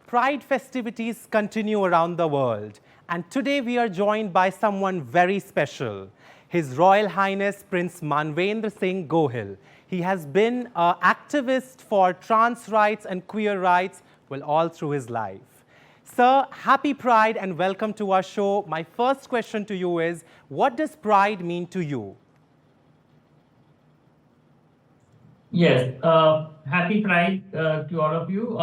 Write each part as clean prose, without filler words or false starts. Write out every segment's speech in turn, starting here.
Pride festivities continue around the world, and today we are joined by someone very special, His Royal Highness Prince Manvendra Singh Gohil. He has been an activist for trans rights and queer rights all through his life. Sir, happy Pride and welcome to our show. My first question to you is, what does Pride mean to you? Yes, happy Pride to all of you.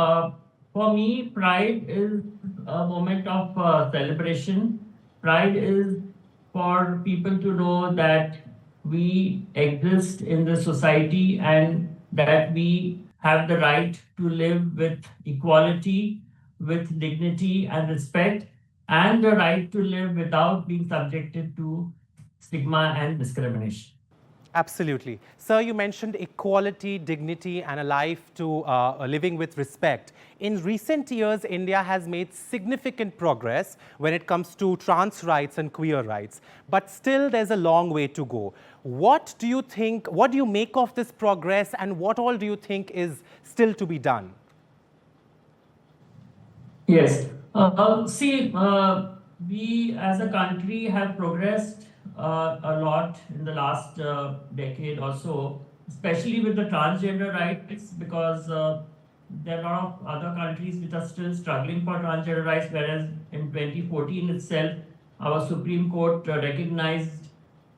For me, Pride is a moment of celebration. Pride is for people to know that we exist in the society and that we have the right to live with equality, with dignity and respect, and the right to live without being subjected to stigma and discrimination. Absolutely. Sir, you mentioned equality, dignity, and a life to living with respect. In recent years, India has made significant progress when it comes to trans rights and queer rights. But still, there's a long way to go. What do you think, what do you make of this progress, and what all do you think is still to be done? Yes. We as a country have progressed a lot in the last decade or so, especially with the transgender rights, because there are a lot of other countries which are still struggling for transgender rights, whereas in 2014 itself, our Supreme Court recognized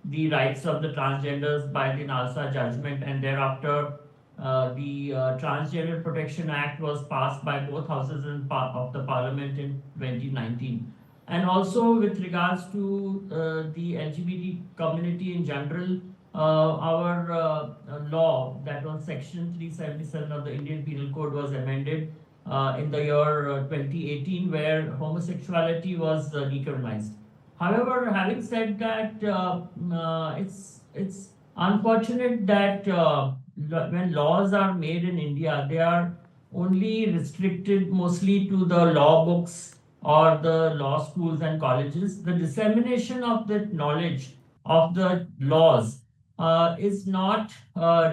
the rights of the transgenders by the NALSA judgment, and thereafter the Transgender Protection Act was passed by both houses of the parliament in 2019. And also with regards to the LGBT community in general, our law, that was section 377 of the Indian Penal Code, was amended in the year 2018, where homosexuality was decriminalized. However, having said that, it's unfortunate that when laws are made in India, they are only restricted mostly to the law books or the law schools and colleges. The dissemination of the knowledge of the laws is not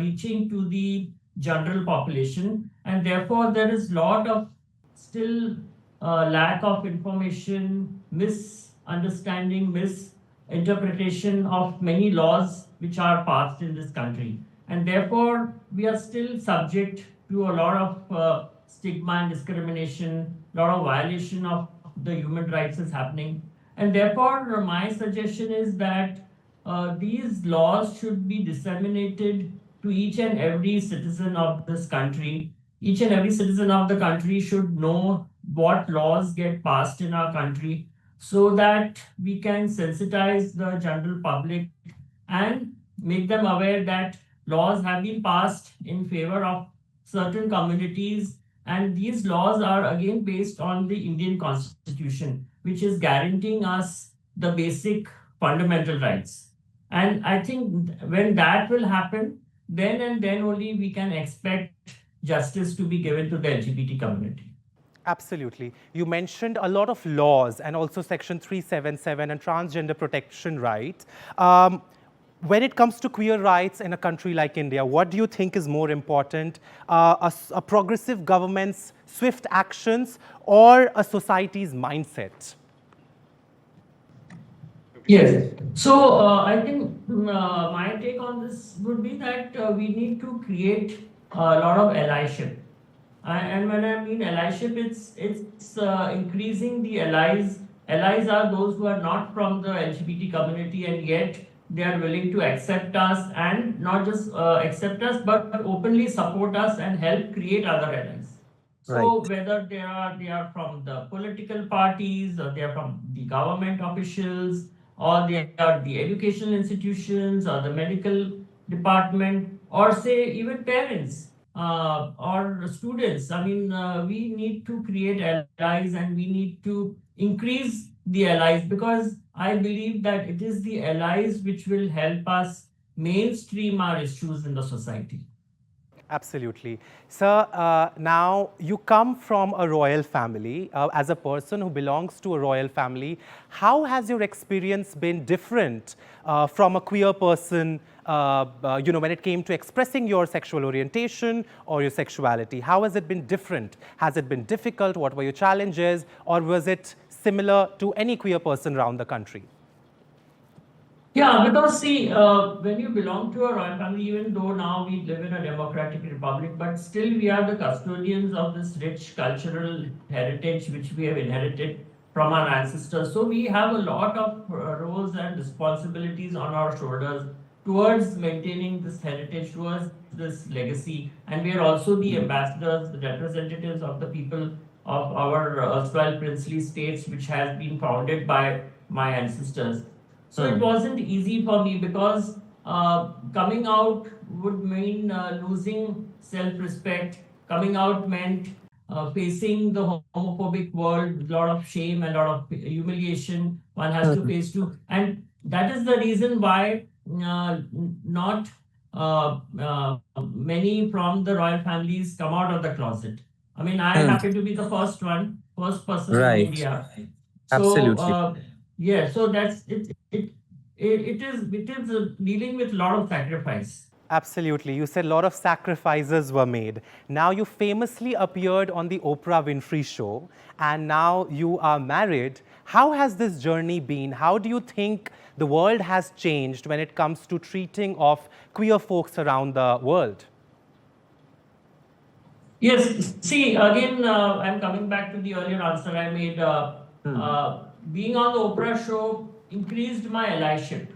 reaching to the general population, and therefore there is a lot of still lack of information, misunderstanding, misinterpretation of many laws which are passed in this country. And therefore, we are still subject to a lot of stigma and discrimination, a lot of violation of the human rights is happening. And therefore, my suggestion is that these laws should be disseminated to each and every citizen of this country. Each and every citizen of the country should know what laws get passed in our country, so that we can sensitize the general public and make them aware that laws have been passed in favor of certain communities, and these laws are again based on the Indian Constitution, which is guaranteeing us the basic fundamental rights. And I think when that will happen, then and then only we can expect justice to be given to the LGBT community. Absolutely. You mentioned a lot of laws and also Section 377 and transgender protection rights. When it comes to queer rights in a country like India, what do you think is more important, a progressive government's swift actions or a society's mindset? Yes. So I think my take on this would be that we need to create a lot of allyship. And when I mean allyship, it's increasing the allies. Allies are those who are not from the LGBT community, and yet they are willing to accept us, and not just accept us, but openly support us and help create other allies. So Right. whether they are from the political parties, or they are from the government officials, or they are the educational institutions or the medical department, or say even parents or students. I mean, we need to create allies, and we need to increase the allies, because I believe that it is the allies which will help us mainstream our issues in the society. Absolutely. Sir, now you come from a royal family. As a person who belongs to a royal family, how has your experience been different from a queer person, when it came to expressing your sexual orientation or your sexuality? How has it been different? Has it been difficult? What were your challenges? Or was it similar to any queer person around the country? Yeah, because see, when you belong to a royal family, even though now we live in a democratic republic, but still we are the custodians of this rich cultural heritage which we have inherited from our ancestors. So we have a lot of roles and responsibilities on our shoulders towards maintaining this heritage, towards this legacy. And we are also the ambassadors, the representatives of the people of our erstwhile princely states, which has been founded by my ancestors. So it wasn't easy for me because coming out would mean losing self-respect. Coming out meant facing the homophobic world with a lot of shame and a lot of humiliation one has to face too. And that is the reason why not many from the royal families come out of the closet. I mean, I happen to be the first person in Right. India. So Absolutely. yeah, so that's it. It is dealing with a lot of sacrifice. Absolutely. You said a lot of sacrifices were made. Now, you famously appeared on the Oprah Winfrey Show, and now you are married. How has this journey been? How do you think the world has changed when it comes to treating of queer folks around the world? Yes, see, again, I'm coming back to the earlier answer I made. Being on the Oprah show increased my allyship.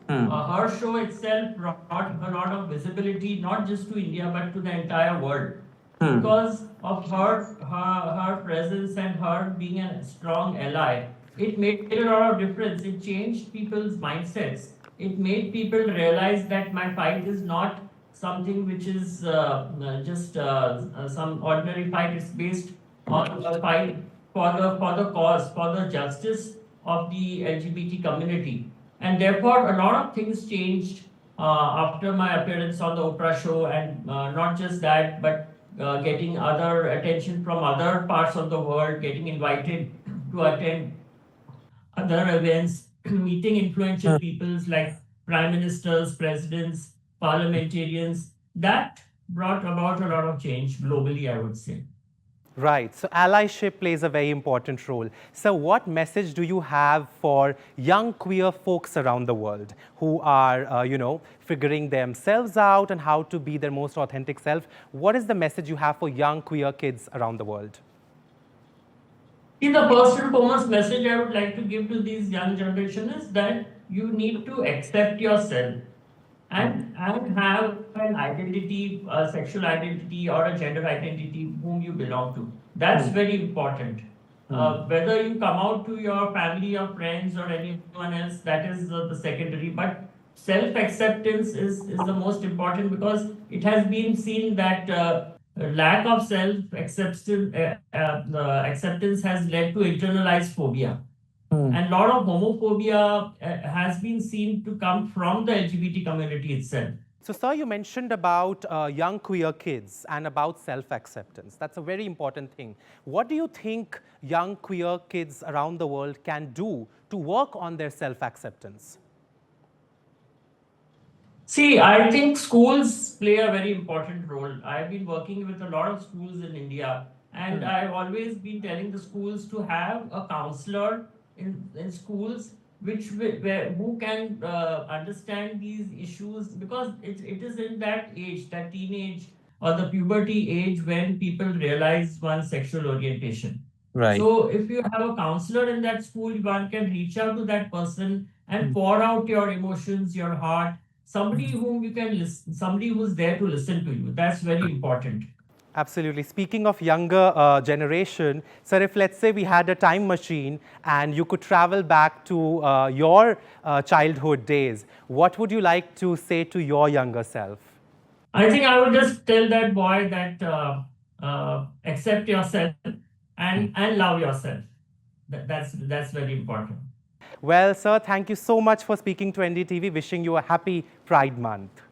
Her show itself brought a lot of visibility, not just to India, but to the entire world. Because of her presence and her being a strong ally, it made a lot of difference. It changed people's mindsets. It made people realize that my fight is not something which is just some ordinary fight. It's based on a fight for the cause, for the justice of the LGBT community. And therefore, a lot of things changed after my appearance on the Oprah show, and not just that, but getting other attention from other parts of the world, getting invited to attend other events, meeting influential peoples like prime ministers, presidents, parliamentarians. That brought about a lot of change globally, I would say. Right. So allyship plays a very important role. So what message do you have for young queer folks around the world who are, figuring themselves out and how to be their most authentic self? What is the message you have for young queer kids around the world? In the first and foremost message I would like to give to these young generation is that you need to accept yourself and have an identity, a sexual identity or a gender identity whom you belong to. That's very important. Whether you come out to your family or friends or anyone else, that is the secondary. But self-acceptance is the most important because it has been seen that lack of self-acceptance acceptance has led to internalized phobia. And a lot of homophobia has been seen to come from the LGBT community itself. So, sir, you mentioned about young queer kids and about self-acceptance. That's a very important thing. What do you think young queer kids around the world can do to work on their self-acceptance? See, I think schools play a very important role. I've been working with a lot of schools in India, and I've always been telling the schools to have a counselor in schools who can understand these issues because it is in that age, that teenage or the puberty age when people realize one's sexual orientation. Right. So if you have a counselor in that school, one can reach out to that person and pour out your emotions, your heart, somebody whom you can listen, somebody who's there to listen to you. That's very important. Absolutely. Speaking of younger generation, sir, if let's say we had a time machine and you could travel back to your childhood days, what would you like to say to your younger self? I think I would just tell that boy that accept yourself and love yourself. That's very important. Well, sir, thank you so much for speaking to NDTV. Wishing you a happy Pride Month.